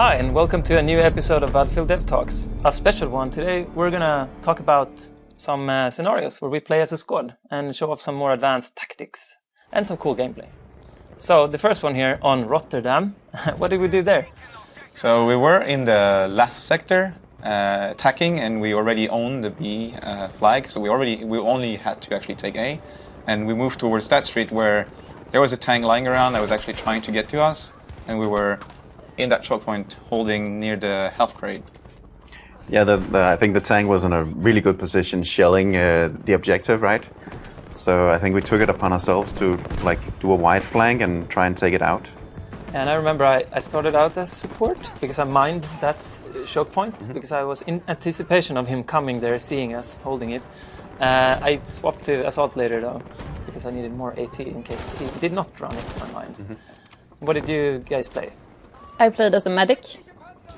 Hi, and welcome to a new episode of Battlefield Dev Talks. A special one. Today we're gonna talk about some scenarios where we play as a squad and show off some more advanced tactics and some cool gameplay. So the first one here on Rotterdam, what did we do there? So we were in the last sector attacking, and we already owned the B flag, so we only had to actually take A, and we moved towards that street where there was a tank lying around that was actually trying to get to us, and we were in that choke point holding near the health crate. Yeah, I think the tank was in a really good position shelling the objective, right? So I think we took it upon ourselves to do a wide flank and try and take it out. And I remember I started out as support because I mined that choke point because I was in anticipation of him coming there, seeing us holding it. I swapped to assault later though because I needed more AT in case he did not run into my mines. What did you guys play? I played as a medic,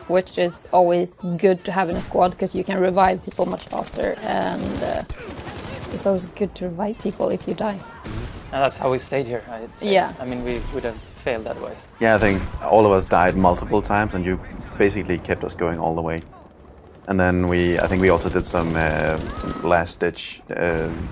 which is always good to have in a squad because you can revive people much faster, and it's always good to revive people if you die. And that's how we stayed here, I'd say. Yeah. I mean, we would have failed otherwise. Yeah, I think all of us died multiple times, and you basically kept us going all the way. And then I think we also did some last-ditch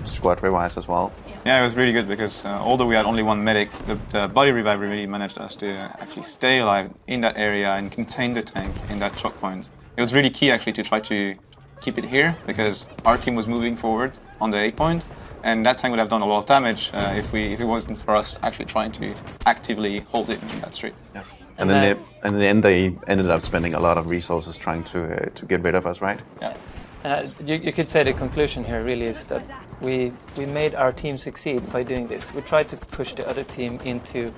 squad revives as well. Yeah, it was really good because although we had only one medic, the body revive really managed us to actually stay alive in that area and contain the tank in that choke point. It was really key actually to try to keep it here because our team was moving forward on the A point, and that tank would have done a lot of damage if it wasn't for us actually trying to actively hold it in that street. Yes. And then in the end, they ended up spending a lot of resources trying to get rid of us, right? Yeah. You could say the conclusion here really is that we made our team succeed by doing this. We tried to push the other team into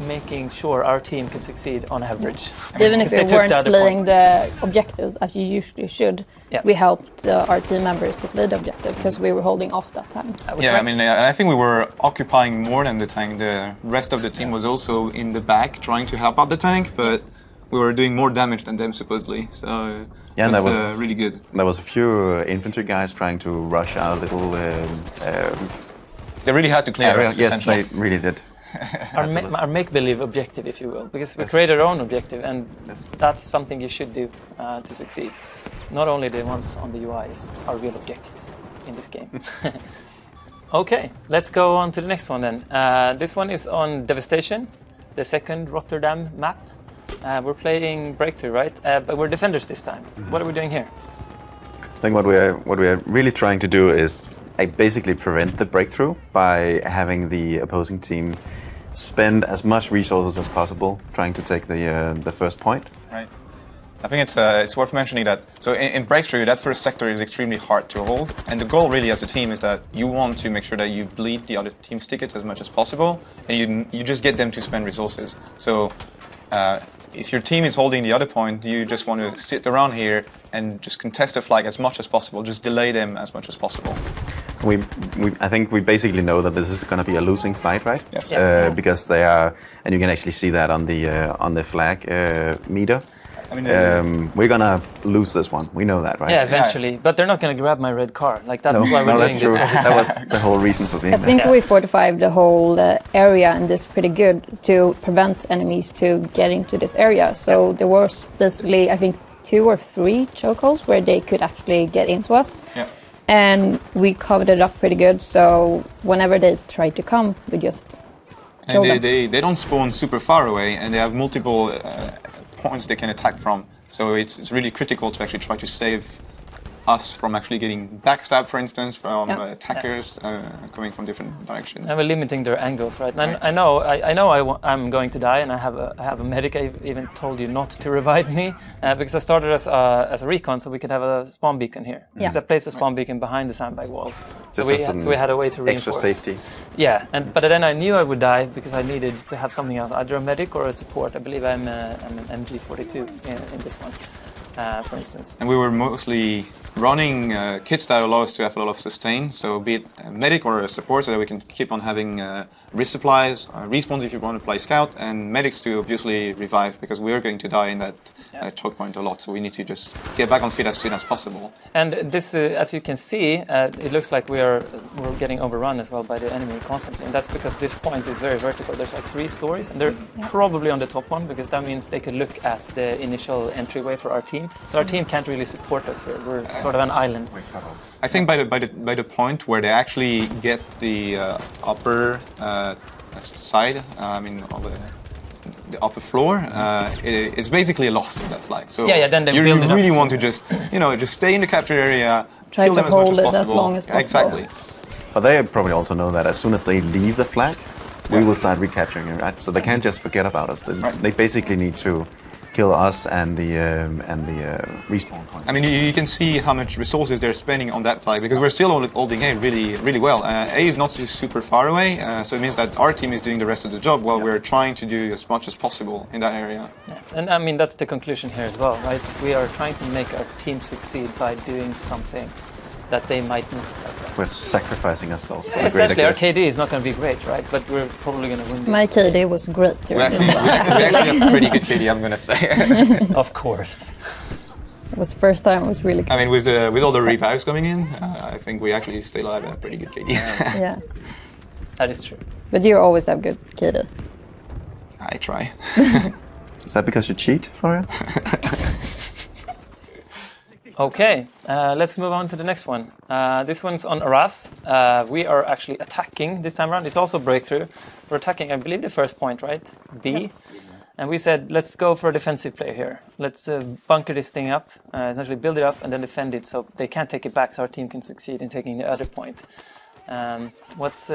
making sure our team could succeed on average. Even if we weren't playing the objectives as you usually should, we helped our team members to play the objective because we were holding off that time. Yeah, I mean, I think we were occupying more than the tank. The rest of the team was also in the back trying to help out the tank, but we were doing more damage than them supposedly. So yeah, that was really good. There was a few infantry guys trying to rush our little. They really had to clear us. Yes, they really did. Our make-believe objective, if you will, because we create our own objective, and that's something you should do to succeed. Not only the ones on the UIs are real objectives in this game. Okay, let's go on to the next one then. This one is on Devastation, the second Rotterdam map. We're playing Breakthrough, right? But we're defenders this time. What are we doing here? I think what we are really trying to do is basically prevent the breakthrough by having the opposing team spend as much resources as possible trying to take the first point. Right. I think it's worth mentioning that so in Breakthrough, that first sector is extremely hard to hold, and the goal really as a team is that you want to make sure that you bleed the other team's tickets as much as possible, and you just get them to spend resources. So if your team is holding the other point, you just want to sit around here and just contest the flag as much as possible, just delay them as much as possible. I think we basically know that this is going to be a losing fight, right? Yes. Because they are, and you can actually see that on the flag meter. I mean, we're gonna lose this one. We know that, right? Yeah, eventually. But they're not going to grab my red car. Like that's why we're doing true. this. That was the whole reason for being I think we fortified the whole area and this pretty good to prevent enemies to get into this area. So there was basically, I think, 2 or 3 chokeholds where they could actually get into us. Yeah. And we covered it up pretty good, so whenever they try to come, we just kill them. They don't spawn super far away, and they have multiple points they can attack from. So it's really critical to actually try to save us from actually getting backstabbed, for instance, from attackers coming from different directions. And we're limiting their angles, right? And I know I'm going to die, and I have a medic. I even told you not to revive me because I started as a recon, so we could have a spawn beacon here. Because I placed a spawn beacon behind the sandbag wall, so we had a way to reinforce. Extra safety. Yeah, but then I knew I would die because I needed to have something else, either a medic or a support. I believe I'm an MG42 in this one. for instance. And we were mostly running kits that allow us to have a lot of sustain, so be it a medic or a support, so that we can keep on having resupplies, respawns if you want to play scout, and medics to obviously revive, because we are going to die in that choke point a lot, so we need to just get back on feet as soon as possible. And this, as you can see, it looks like we're getting overrun as well by the enemy constantly, and that's because this point is very vertical. There's like 3 stories, and they're probably on the top one, because that means they could look at the initial entryway for our team. So our team can't really support us here. We're sort of an island. I think by the point where they actually get the upper side, I mean the upper floor, it's basically lost in that flag. So then they you build it up really want to just just stay in the captured area, kill them as much as possible. As long as possible. Exactly. But they probably also know that as soon as they leave the flag, we will start recapturing it, right? So they can't just forget about us. They basically need to kill us and the respawn point. I mean, you can see how much resources they're spending on that flag, because we're still holding A really well. A is not too super far away, so it means that our team is doing the rest of the job while we're trying to do as much as possible in that area. Yeah. And I mean, that's the conclusion here as well, right? We are trying to make our team succeed by doing something that they might not have. We're sacrificing ourselves. Essentially, our KD is not going to be great, right? But we're probably going to win this. My KD was great during this one. We actually have pretty good KD, I'm going to say. Of course. It was the first time. It was really good. I mean, with all the revives coming in, I think we actually still have a pretty good KD. Yeah. That is true. But you always have good KD. I try. Is that because you cheat, Florian? Okay, let's move on to the next one. This one's on Aras. We are actually attacking this time around. It's also breakthrough. We're attacking, I believe, the first point, right? B. Yes. And we said, let's go for a defensive play here. Let's bunker this thing up, essentially build it up and then defend it so they can't take it back, so our team can succeed in taking the other point. What's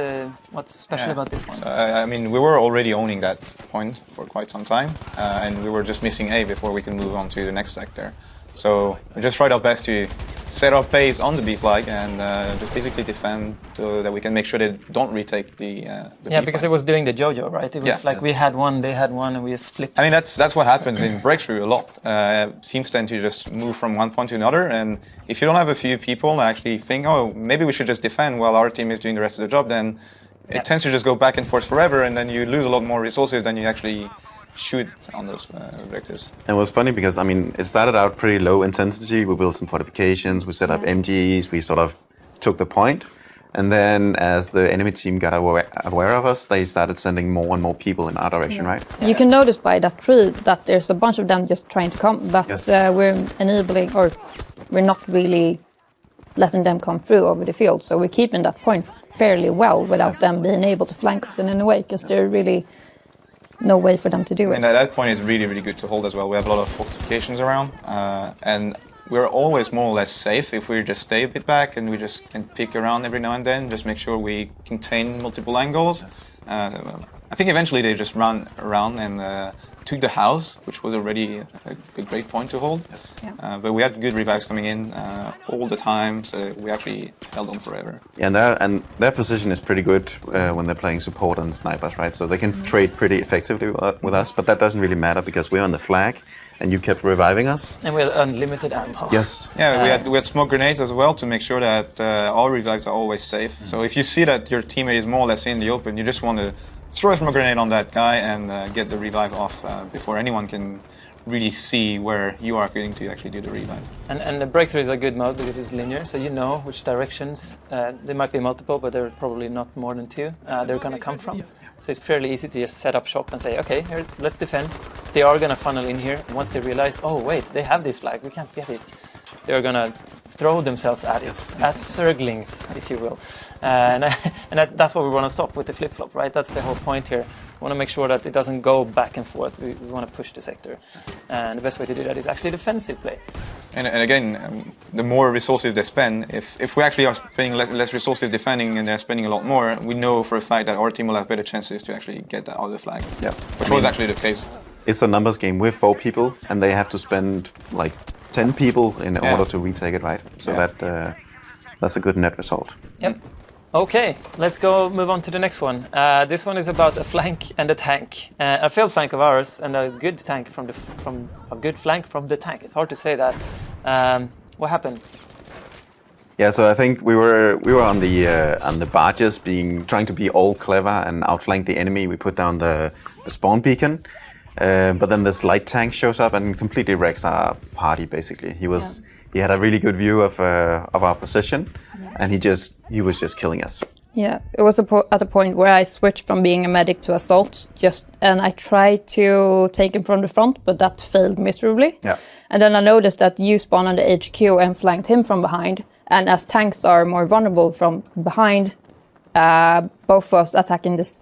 special about this one? So, I mean, we were already owning that point for quite some time, and we were just missing A before we can move on to the next sector. So we just tried our best to set our base on the B flag and just basically defend so that we can make sure they don't retake the B because flag. it was doing the JoJo, right? It was like we had one, they had one, and we split. I mean, that's what happens in Breakthrough a lot. Teams tend to just move from one point to another, and if you don't have a few people actually think, oh, maybe we should just defend while our team is doing the rest of the job, then it tends to just go back and forth forever, and then you lose a lot more resources than you actually shoot on those objectives. And it was funny because, I mean, it started out pretty low intensity. We built some fortifications, we set up MGs, we sort of took the point. And then as the enemy team got aware of us, they started sending more and more people in our direction, right? You can notice by that tree that there's a bunch of them just trying to come, but we're enabling, or we're not really letting them come through over the field. So we're keeping that point fairly well without them being able to flank us in any way, because they're really no way for them to do it. And at that point, it's really good to hold as well. We have a lot of fortifications around, and we're always more or less safe if we just stay a bit back and we just can pick around every now and then, just make sure we contain multiple angles. I think eventually they just ran around and took the house, which was already a great point to hold. But we had good revives coming in all the time, so we actually held on forever. Yeah, and their position is pretty good when they're playing support and snipers, right? So they can trade pretty effectively with us, but that doesn't really matter because we're on the flag and you kept reviving us. And we had unlimited ammo. Yes. Yeah, we had smoke grenades as well to make sure that our revives are always safe. So if you see that your teammate is more or less in the open, you just want to throw a smoke grenade on that guy and get the revive off before anyone can really see where you are going to actually do the revive. And the breakthrough is a good mode because it's linear, so you know which directions, there might be multiple, but there are probably not more than 2, they're going to come from. So it's fairly easy to just set up shop and say, okay, here, let's defend. They are going to funnel in here. Once they realize, oh wait, they have this flag, we can't get it. They're going to throw themselves at it, as Zerglings, if you will. And that's what we want to stop with the flip-flop, right? That's the whole point here. We want to make sure that it doesn't go back and forth. We want to push the sector. And the best way to do that is actually defensive play. And again, the more resources they spend, if we actually are spending less resources defending and they're spending a lot more, we know for a fact that our team will have better chances to actually get that other flag. Yeah. Which was actually the case. It's a numbers game. We're 4 people and they have to spend like 10 people in order to retake it, right? So that's a good net result. Yep. Okay, let's move on to the next one. This one is about a flank and a tank. A failed flank of ours and a good tank from a good flank from the tank. It's hard to say that. What happened? Yeah, so I think we were on the barges, trying to be all clever and outflank the enemy. We put down the spawn beacon, but then this light tank shows up and completely wrecks our party. Basically, he had a really good view of our position, and he was just killing us. Yeah, it was at a point where I switched from being a medic to assault, and I tried to take him from the front, but that failed miserably. Yeah. And then I noticed that you spawned on the HQ and flanked him from behind. And as tanks are more vulnerable from behind, both of us attacking this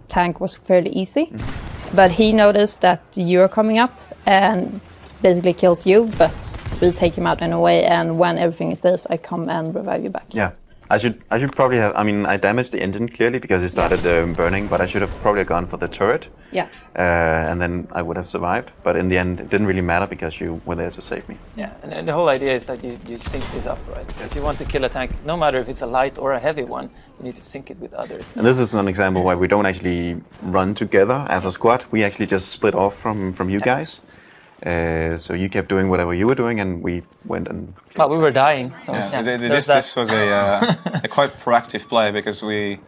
tank was fairly easy. Mm-hmm. But he noticed that you're coming up and basically kills you, but we'll take him out anyway. And when everything is safe, I come and revive you back. Yeah. I should probably have. I mean, I damaged the engine clearly because it started burning, but I should have probably gone for the turret. Yeah. And then I would have survived. But in the end, it didn't really matter because you were there to save me. Yeah, and the whole idea is that you sync this up, right? So if you want to kill a tank, no matter if it's a light or a heavy one, you need to sync it with others. And this is an example why we don't actually run together as a squad. We actually just split off from you guys. So you kept doing whatever you were doing, and we went and... Well, we were dying. So this was a quite proactive play because we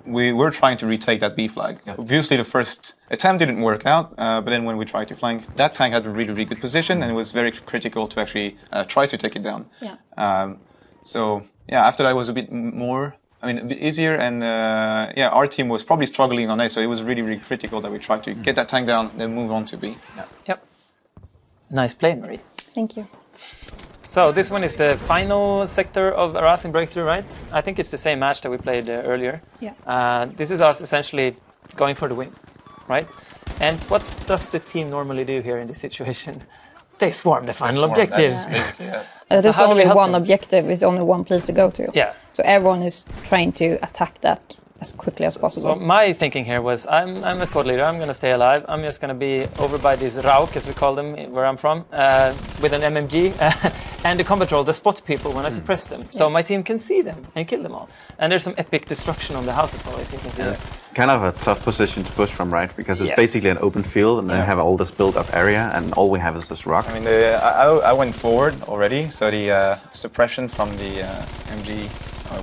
were trying to retake that B flag. Yeah. Obviously, the first attempt didn't work out, but then when we tried to flank, that tank had a really, really good position, and it was very critical to actually try to take it down. Yeah. So after that it was a bit easier, and our team was probably struggling on A, so it was really, really critical that we tried to get that tank down, then move on to B. Yeah. Yep. Nice play, Marie. Thank you. So this one is the final sector of Aras in Breakthrough, right? I think it's the same match that we played earlier. Yeah. This is us essentially going for the win, right? And what does the team normally do here in this situation? They swarm the final objective. There's only one objective. There's only one place to go to. Yeah. So everyone is trying to attack that as quickly as possible. So my thinking here was, I'm a squad leader, I'm going to stay alive, I'm just going to be over by these Rauk, as we call them, where I'm from, with an MMG, and the combat roll, the spot people when I suppress them, so my team can see them and kill them all. And there's some epic destruction on the house as well, as you can see. It's kind of a tough position to push from, right? Because it's basically an open field, and then have all this built-up area, and all we have is this rock. I mean, I went forward already, so the suppression from the MG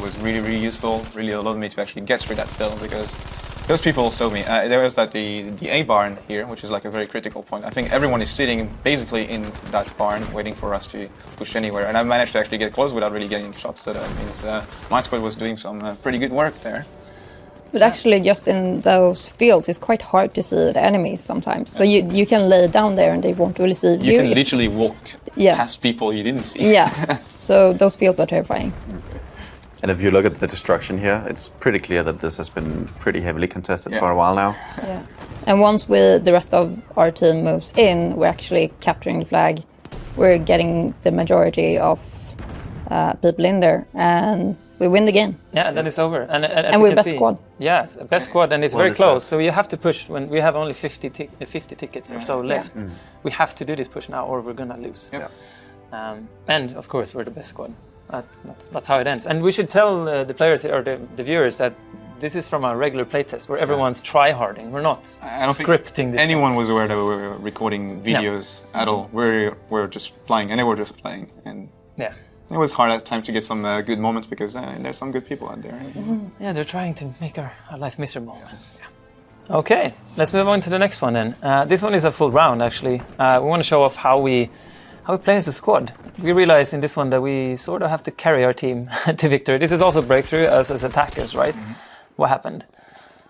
was really, really useful, really allowed me to actually get through that fill because those people saw me. There was the A barn here, which is like a very critical point. I think everyone is sitting basically in that barn waiting for us to push anywhere, and I managed to actually get close without really getting shots, so that means my squad was doing some pretty good work there. But actually, just in those fields, it's quite hard to see the enemies sometimes. So you can lay down there and they won't really see you. You can literally walk past people you didn't see. Yeah, so those fields are terrifying. And if you look at the destruction here, it's pretty clear that this has been pretty heavily contested for a while now. Yeah. And once the rest of our team moves in, we're actually capturing the flag. We're getting the majority of people in there, and we win the game. Yeah, and then it's over. And we're best squad. Yes, best squad, and it's very close. So you have to push when we have only 50 tickets or so left. Yeah. We have to do this push now, or we're gonna lose. Yeah. And of course, we're the best squad. That's how it ends. And we should tell the players or the viewers that this is from a regular playtest where everyone's try-harding. We're not scripting this. Anyone was aware that we were recording videos at all. We're just playing, and they were just playing. And it was hard at times to get some good moments because there's some good people out there. Yeah, they're trying to make our life miserable. Yes. Yeah. Okay, let's move on to the next one then. This one is a full round actually. We want to show off how we play as a squad. We realize in this one that we sort of have to carry our team to victory. This is also Breakthrough as attackers, right? What happened?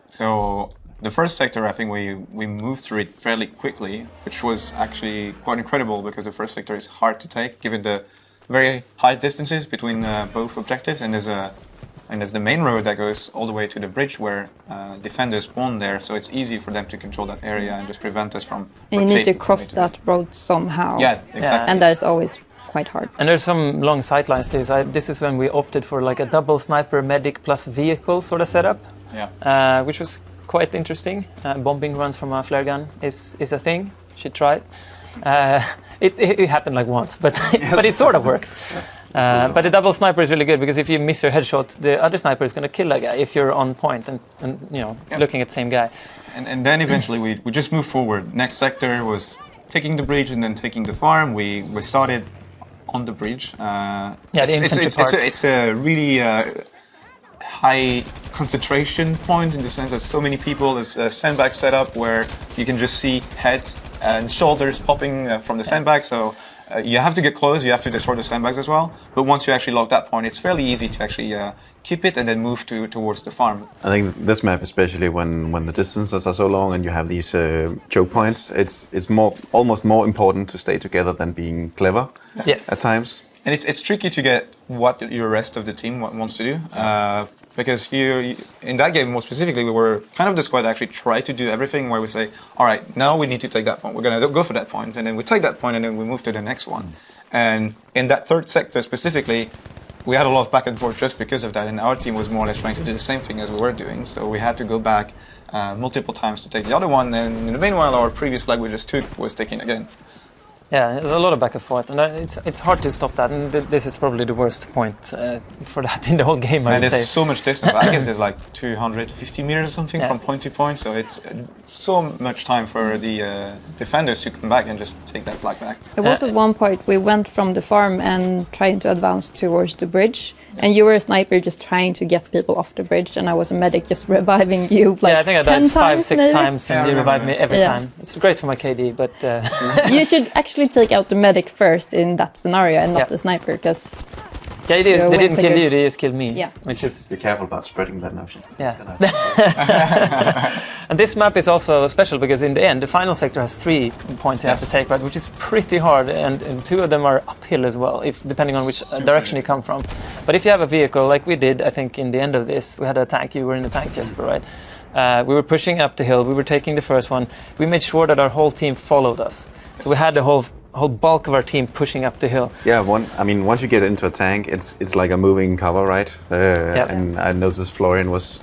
So the first sector, I think we moved through it fairly quickly, which was actually quite incredible because the first sector is hard to take given the very high distances between both objectives, and there's the main road that goes all the way to the bridge where defenders spawn there, so it's easy for them to control that area and just prevent us from rotating. You need to cross that road somehow. Yeah, exactly. Yeah. And that is always quite hard. And there's some long sightlines too, so this is when we opted for like a double sniper medic plus vehicle sort of setup, which was quite interesting. Bombing runs from a flare gun is a thing, should try it. It happened like once, but but it sort of worked. But the double sniper is really good because if you miss your headshot, the other sniper is going to kill that guy if you're on point and looking at the same guy. And then eventually we just moved forward. Next sector was taking the bridge and then taking the farm. We started on the bridge. It's a really high concentration point in the sense that so many people. There's a sandbag set up where you can just see heads and shoulders popping from the sandbag. So you have to get close. You have to destroy the sandbags as well. But once you actually lock that point, it's fairly easy to actually keep it and then move towards the farm. I think this map, especially when the distances are so long and you have these choke points, it's almost more important to stay together than being clever. Yes. At times. And it's tricky to get what your rest of the team wants to do. Because you, in that game more specifically, we were kind of the squad that actually tried to do everything where we say, all right, now we need to take that point. We're going to go for that point, and then we take that point, and then we move to the next one. And in that third sector specifically, we had a lot of back and forth just because of that, and our team was more or less trying to do the same thing as we were doing. So we had to go back multiple times to take the other one, and in the meanwhile, our previous flag we just took was taken again. Yeah, there's a lot of back and forth, and it's hard to stop that. And this is probably the worst point for that in the whole game. I would say. There's so much distance. I guess there's like 250 meters or something from point to point. So it's so much time for the defenders to come back and just take that flag back. It was at one point we went from the farm and trying to advance towards the bridge. And you were a sniper just trying to get people off the bridge, and I was a medic just reviving you like I think I died 5-6 times, and you revived me every time. It's great for my KD, but... You should actually take out the medic first in that scenario and not the sniper, because... Yeah, it is. They didn't kill you, they just killed me. Yeah. Which is... Be careful about spreading that notion. Yeah. And this map is also special because in the end, the final sector has 3 points you have to take, right, which is pretty hard, and 2 of them are uphill as well, depending on which direction you come from. But if you have a vehicle, like we did, I think, in the end of this, we had a tank. You were in the tank, Jesper, right? We were pushing up the hill. We were taking the first one. We made sure that our whole team followed us. So we had the whole bulk of our team pushing up the hill. Yeah, once you get into a tank, it's like a moving cover, right? And I noticed Florian was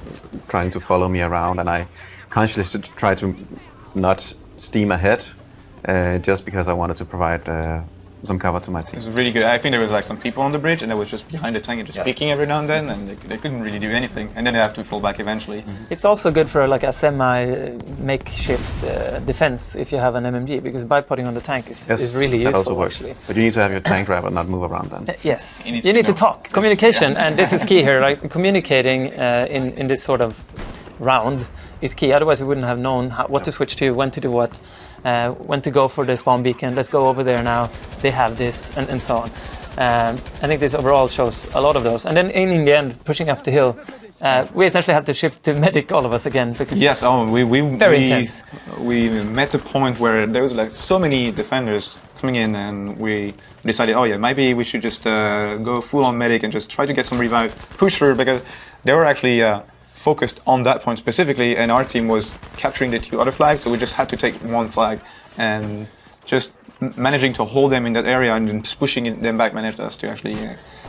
trying to follow me around, and I consciously tried to not steam ahead, just because I wanted to provide some cover to my team. It was really good. I think there was like some people on the bridge, and they was just behind the tank and just peeking every now and then, and they couldn't really do anything. And then they have to fall back eventually. It's also good for like a semi-makeshift defense if you have an MMG, because bipoding on the tank is really useful. That also works. Actually. But you need to have your tank driver not move around then. Yes, you need to talk. Communication, and this is key here. Like communicating in this sort of round is key. Otherwise, we wouldn't have known what to switch to, when to do what, when to go for the spawn beacon. Let's go over there now. They have this, and so on. I think this overall shows a lot of those. And then in the end, pushing up the hill, we essentially had to shift to medic, all of us again, because very intense. We met a point where there was like so many defenders coming in, and we decided, oh yeah, maybe we should just go full on medic and just try to get some revive, push through, because they were actually focused on that point specifically, and our team was capturing the 2 other flags, so we just had to take 1 flag, and just managing to hold them in that area and then just pushing them back managed us to actually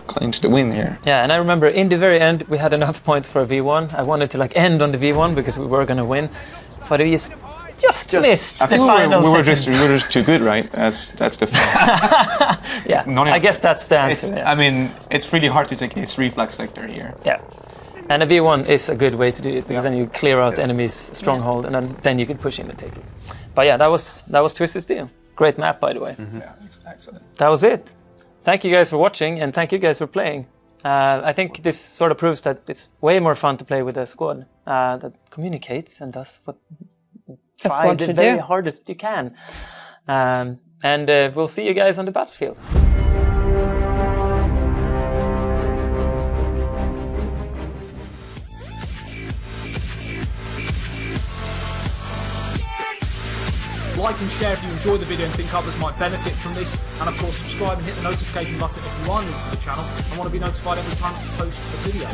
clinch the win here. Yeah, and I remember in the very end we had enough points for a V1. I wanted to like end on the V1 because we were going to win, but we just missed the final. We were just too good, right? That's the. Yeah, I guess that's the answer. I mean, it's really hard to take a 3 flag sector here. Yeah. And a V1 is a good way to do it, because then you clear out the enemy's stronghold, and then you can push in and take it. But yeah, that was Twisted Steel. Great map, by the way. Yeah, excellent. That was it. Thank you guys for watching, and thank you guys for playing. I think this sort of proves that it's way more fun to play with a squad that communicates and does what try the very hardest you can. And we'll see you guys on the battlefield. Like and share if you enjoy the video and think others might benefit from this, and of course subscribe and hit the notification button if you are new to the channel and want to be notified every time I post a video.